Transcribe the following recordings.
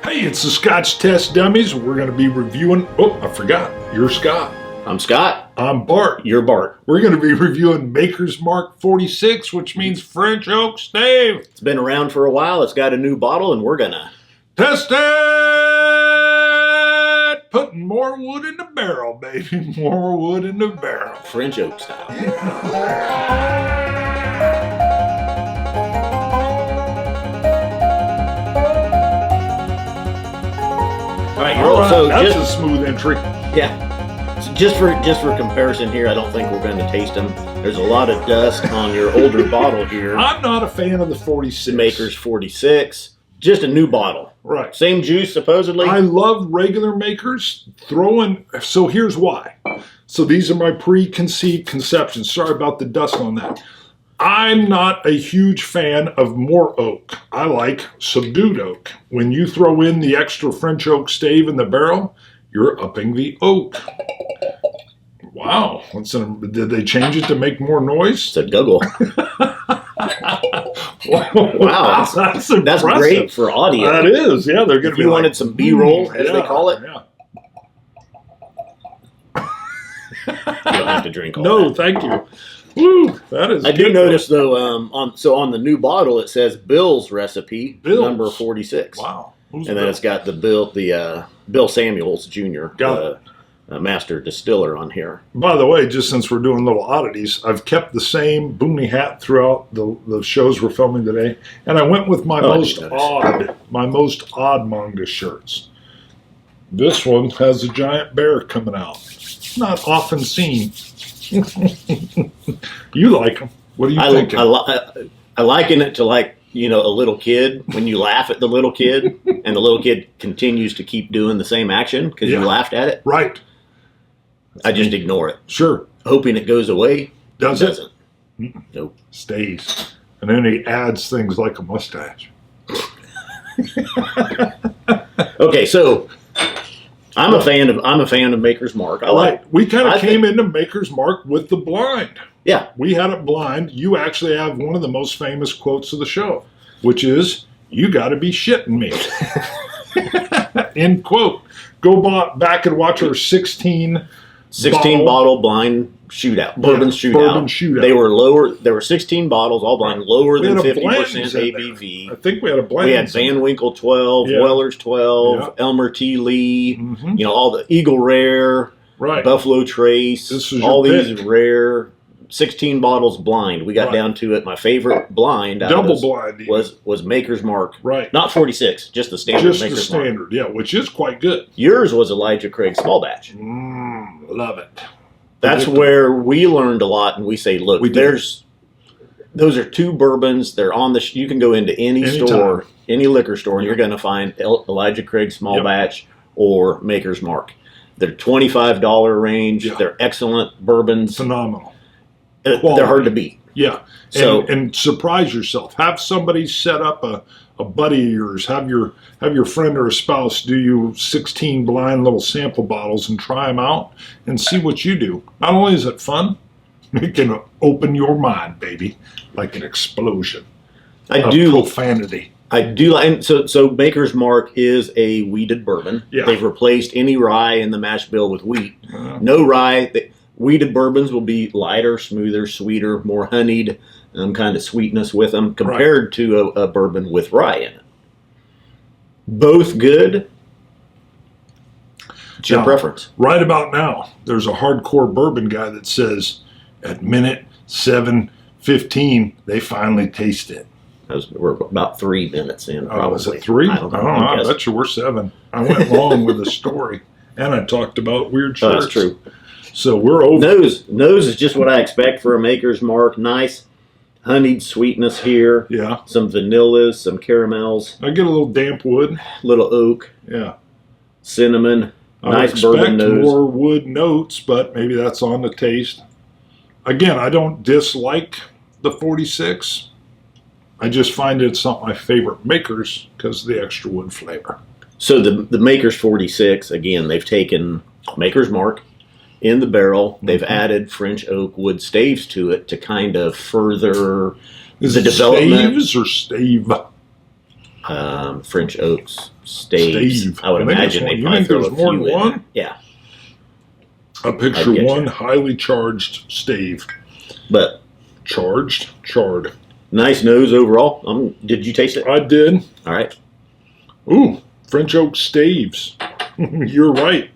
Hey, it's the Scotch Test Dummies. We're going to be reviewing... Oh, I forgot. You're Scott. I'm Scott. I'm Bart. You're Bart. We're going to be reviewing Maker's Mark 46, which means French Oak Stave. It's been around for a while. It's got a new bottle, and we're going to... Test it! Putting more wood in the barrel, baby. More wood in the barrel. French Oak style. All right, that's a smooth entry. Yeah. So just for comparison here, I don't think we're going to taste them. There's a lot of dust on your older bottle here. I'm not a fan of the 46. The Maker's 46. Just a new bottle. Right. Same juice, supposedly. I love regular Makers. So here's why. So these are my preconceived conceptions. Sorry about the dust on that. I'm not a huge fan of more oak. I like subdued oak. When you throw in the extra French oak stave in the barrel, you're upping the oak. Wow. Did they change it to make more noise? It's a guggle. Wow. That's great for audio. That is. Yeah, they're going to be you wanted some B-roll, as they call it. Yeah. You don't have to drink all that. No, thank you. Woo, that is. I do notice though, on the new bottle it says Bill's recipe, number 46. Wow. And then it's got the Bill Samuels Jr., master distiller on here. By the way, just since we're doing little oddities, I've kept the same boomy hat throughout the shows we're filming today, and I went with my most odd manga shirts. This one has a giant bear coming out. Not often seen. You like them? What do you think? I liken it to a little kid when you laugh at the little kid and the little kid continues to keep doing the same action because you laughed at it. Right. I just ignore it. Sure. Hoping it goes away. Doesn't. Nope. Stays. And then he adds things like a mustache. Okay, so I'm a fan of Maker's Mark. We kind of came into Maker's Mark with the blind. Yeah. We had it blind. You actually have one of the most famous quotes of the show, which is, "You got to be shitting me." End quote. Go back and watch our 16 bottle blind shootout. Bourbon shootout. They were lower. There were 16 bottles, all blind, lower than 50% ABV. I think we had a blend. We had Van Winkle 12, Weller's 12, Elmer T. Lee, all the Eagle Rare, Buffalo Trace, all these rare 16 bottles blind. We got down to it. My favorite blind blind was Maker's Mark. Right. Not 46, just the standard Maker's Mark. Just the standard, yeah, which is quite good. Yours was Elijah Craig Small Batch. Love it. That's where we learned a lot, and we say, look, those are two bourbons. They're on you can go into any store, any liquor store, and you're going to find Elijah Craig Small Batch or Maker's Mark. They're $25 range. Yeah. They're excellent bourbons. Phenomenal. They're hard to beat. Yeah. And surprise yourself. Have somebody set up a buddy of yours. Have your friend or a spouse do you 16 blind little sample bottles and try them out and see what you do. Not only is it fun, it can open your mind, baby, like an explosion. Profanity. I do like. So Maker's Mark is a wheated bourbon. Yeah. They've replaced any rye in the mash bill with wheat. No rye. Wheated bourbons will be lighter, smoother, sweeter, more honeyed, kind of sweetness with them compared to a bourbon with rye in it. Both good. It's your preference. Right about now, there's a hardcore bourbon guy that says at minute 7:15, they finally taste it. We're about 3 minutes in. Probably. Oh, was it 3? I don't know. I bet you we're 7. I went long with the story, and I talked about weird shirts. That's true. So we're over. Nose is just what I expect for a Maker's Mark. Nice honeyed sweetness here. Yeah. Some vanillas, some caramels. I get a little damp wood. Little oak. Yeah. Cinnamon. Nice bourbon nose. More wood notes, but maybe that's on the taste. Again, I don't dislike the 46. I just find it's not my favorite Makers because of the extra wood flavor. So the Maker's 46, again, they've taken Maker's Mark in the barrel. They've added French oak wood staves to it to kind of further the development. Staves or stave? French oaks, staves. Stave. I would imagine they probably throw a more few than in. one? Yeah. I picture one highly charged stave. But charred. Nice nose overall. Did you taste it? I did. All right. Ooh, French oak staves. You're right.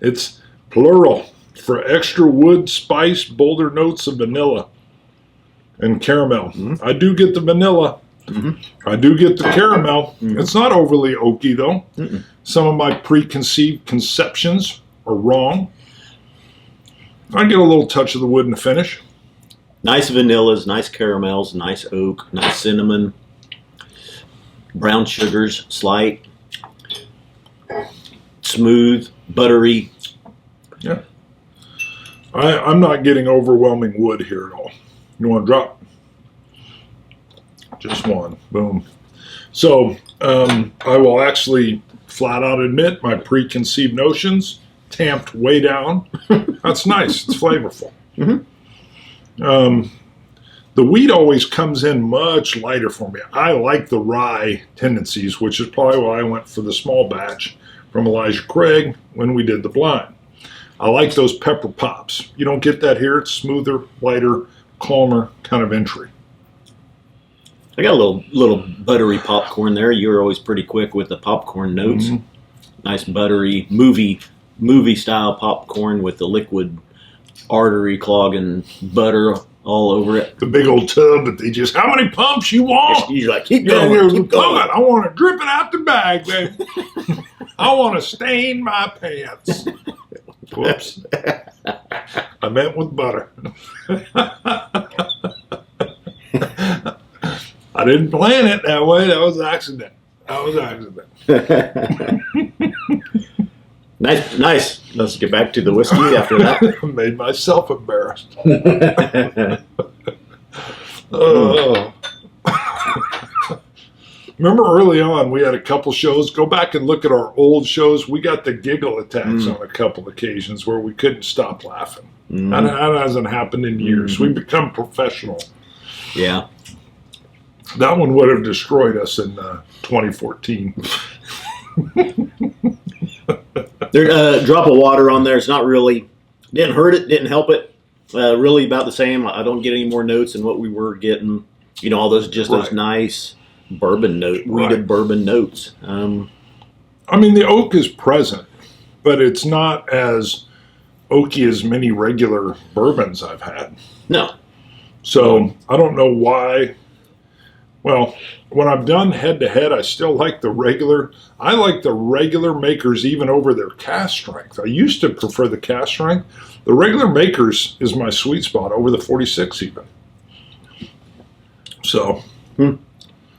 It's plural for extra wood, spice, bolder notes of vanilla and caramel. I do get the vanilla. I do get the caramel. It's not overly oaky though. Some of my preconceived conceptions are wrong. I get a little touch of the wood in the finish. Nice vanillas, nice caramels, nice oak, nice cinnamon, brown sugars, slight, smooth, buttery. Yeah. I'm not getting overwhelming wood here at all. You want to drop? Just one. Boom. So I will actually flat out admit my preconceived notions tamped way down. That's nice. It's flavorful. The wheat always comes in much lighter for me. I like the rye tendencies, which is probably why I went for the small batch from Elijah Craig when we did the blind. I like those pepper pops. You don't get that here. It's smoother, lighter, calmer kind of entry. I got a little buttery popcorn there. You were always pretty quick with the popcorn notes. Nice buttery movie style popcorn with the liquid artery clogging butter all over it. The big old tub that they just, how many pumps you want? You're like, keep going, keep going. I want to drip it out the bag, baby. I want to stain my pants. Whoops. I meant with butter. I didn't plan it that way. That was an accident. Nice. Let's get back to the whiskey after that. I made myself embarrassed. Oh. Remember early on, we had a couple shows. Go back and look at our old shows. We got the giggle attacks on a couple occasions where we couldn't stop laughing. That hasn't happened in years. We've become professional. Yeah. That one would have destroyed us in 2014. There's a drop of water on there. It's not really, didn't hurt it, didn't help it. Really about the same. I don't get any more notes than what we were getting. You know, all those those nice bourbon note, weeded bourbon notes. I mean, the oak is present, but it's not as oaky as many regular bourbons I've had. No. So I don't know why. Well, when I've done head-to-head, I still like the regular. I like the regular makers even over their cask strength. I used to prefer the cask strength. The regular makers is my sweet spot over the 46 even. So.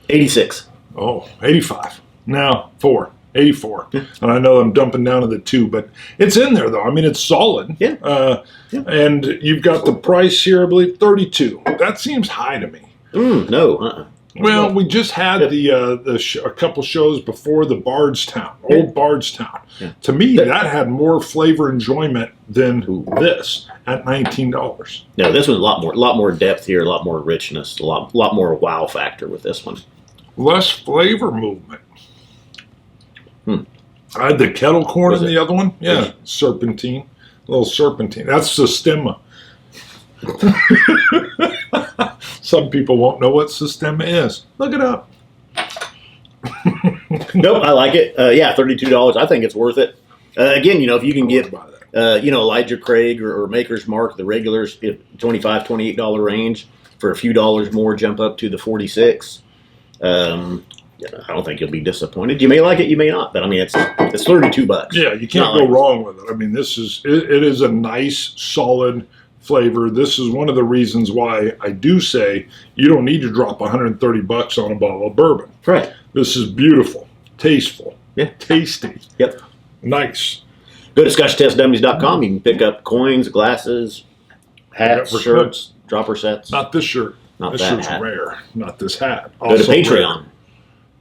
86. Oh, 85. No, 84. And I know I'm dumping down to the 2, but it's in there, though. I mean, it's solid. Yeah. And you've got the price here, I believe, 32. That seems high to me. No. Well, we just had a couple shows before the Bardstown, old Bardstown. Yeah. To me, that had more flavor enjoyment than this at $19. No, this one's a lot more depth here, a lot more richness, a lot more wow factor with this one. Less flavor movement. I had the kettle corn in the other one. Yeah, serpentine, a little serpentine. That's the stemma. Some people won't know what Systema is. Look it up. Nope, I like it. Yeah, $32. I think it's worth it. Again, if you can get, Elijah Craig or Maker's Mark, the regulars, $25, $28 range for a few dollars more, jump up to the 46. I don't think you'll be disappointed. You may like it, you may not, but I mean, it's $32. Yeah, you can't go wrong with it. I mean, it is a nice, solid flavor. This is one of the reasons why I do say you don't need to drop $130 on a bottle of bourbon. Right. This is beautiful, tasteful, tasty. Yep. Nice. Go to ScotchTestDummies.com. You can pick up coins, glasses, hats, shirts, dropper sets. Not this shirt. Not this that shirt's hat. rare. Not this hat. Go to Patreon. Rare.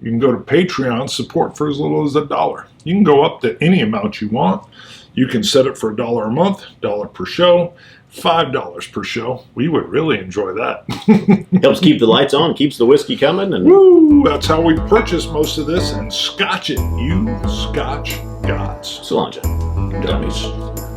You can go to Patreon, support for as little as $1. You can go up to any amount you want. You can set it for $1 a month, $1 per show. $5 per show. We would really enjoy that. Helps keep the lights on, keeps the whiskey coming. And woo! That's how we purchase most of this. And Scotch It, you Scotch gods. Cilantro. Dummies.